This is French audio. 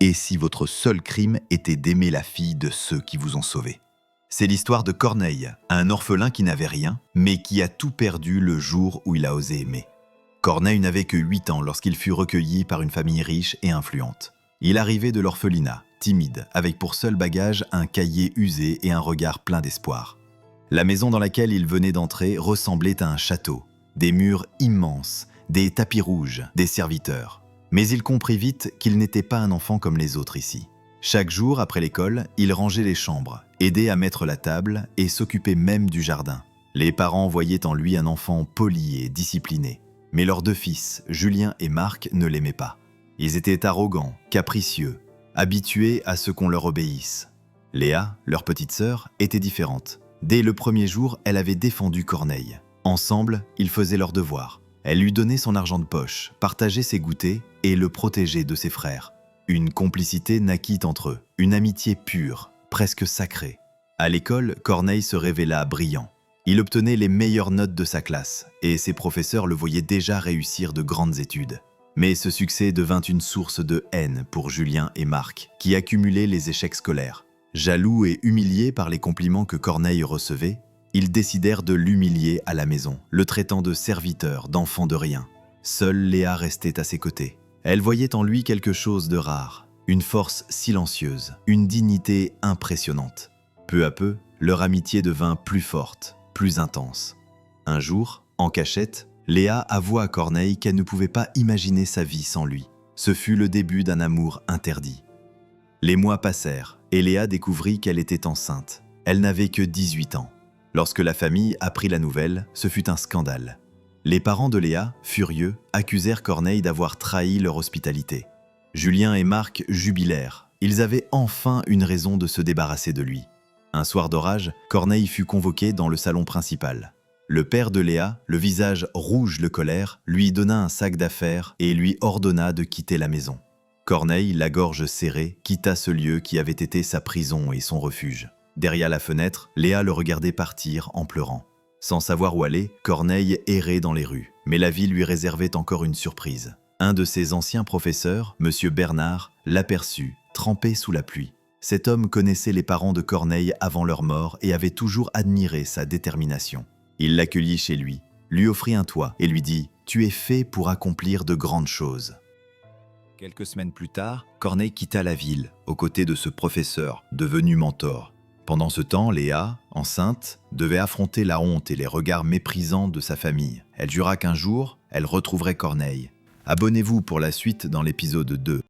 Et si votre seul crime était d'aimer la fille de ceux qui vous ont sauvé? C'est l'histoire de Corneille, un orphelin qui n'avait rien, mais qui a tout perdu le jour où il a osé aimer. Corneille n'avait que 8 ans lorsqu'il fut recueilli par une famille riche et influente. Il arrivait de l'orphelinat, timide, avec pour seul bagage un cahier usé et un regard plein d'espoir. La maison dans laquelle il venait d'entrer ressemblait à un château. Des murs immenses, des tapis rouges, des serviteurs. Mais il comprit vite qu'il n'était pas un enfant comme les autres ici. Chaque jour, après l'école, il rangeait les chambres, aidait à mettre la table et s'occupait même du jardin. Les parents voyaient en lui un enfant poli et discipliné. Mais leurs 2 fils, Julien et Marc, ne l'aimaient pas. Ils étaient arrogants, capricieux, habitués à ce qu'on leur obéisse. Léa, leur petite sœur, était différente. Dès le premier jour, elle avait défendu Corneille. Ensemble, ils faisaient leurs devoirs. Elle lui donnait son argent de poche, partageait ses goûters et le protégeait de ses frères. Une complicité naquit entre eux, une amitié pure, presque sacrée. À l'école, Corneille se révéla brillant. Il obtenait les meilleures notes de sa classe et ses professeurs le voyaient déjà réussir de grandes études. Mais ce succès devint une source de haine pour Julien et Marc, qui accumulaient les échecs scolaires. Jaloux et humiliés par les compliments que Corneille recevait, ils décidèrent de l'humilier à la maison, le traitant de serviteur, d'enfant de rien. Seule Léa restait à ses côtés. Elle voyait en lui quelque chose de rare, une force silencieuse, une dignité impressionnante. Peu à peu, leur amitié devint plus forte, plus intense. Un jour, en cachette, Léa avoua à Corneille qu'elle ne pouvait pas imaginer sa vie sans lui. Ce fut le début d'un amour interdit. Les mois passèrent et Léa découvrit qu'elle était enceinte. Elle n'avait que 18 ans. Lorsque la famille apprit la nouvelle, ce fut un scandale. Les parents de Léa, furieux, accusèrent Corneille d'avoir trahi leur hospitalité. Julien et Marc jubilèrent. Ils avaient enfin une raison de se débarrasser de lui. Un soir d'orage, Corneille fut convoqué dans le salon principal. Le père de Léa, le visage rouge de colère, lui donna un sac d'affaires et lui ordonna de quitter la maison. Corneille, la gorge serrée, quitta ce lieu qui avait été sa prison et son refuge. Derrière la fenêtre, Léa le regardait partir en pleurant. Sans savoir où aller, Corneille errait dans les rues, mais la vie lui réservait encore une surprise. Un de ses anciens professeurs, M. Bernard, l'aperçut, trempé sous la pluie. Cet homme connaissait les parents de Corneille avant leur mort et avait toujours admiré sa détermination. Il l'accueillit chez lui offrit un toit et lui dit « Tu es fait pour accomplir de grandes choses ». Quelques semaines plus tard, Corneille quitta la ville, aux côtés de ce professeur, devenu mentor. Pendant ce temps, Léa, enceinte, devait affronter la honte et les regards méprisants de sa famille. Elle jura qu'un jour, elle retrouverait Corneille. Abonnez-vous pour la suite dans l'épisode 2.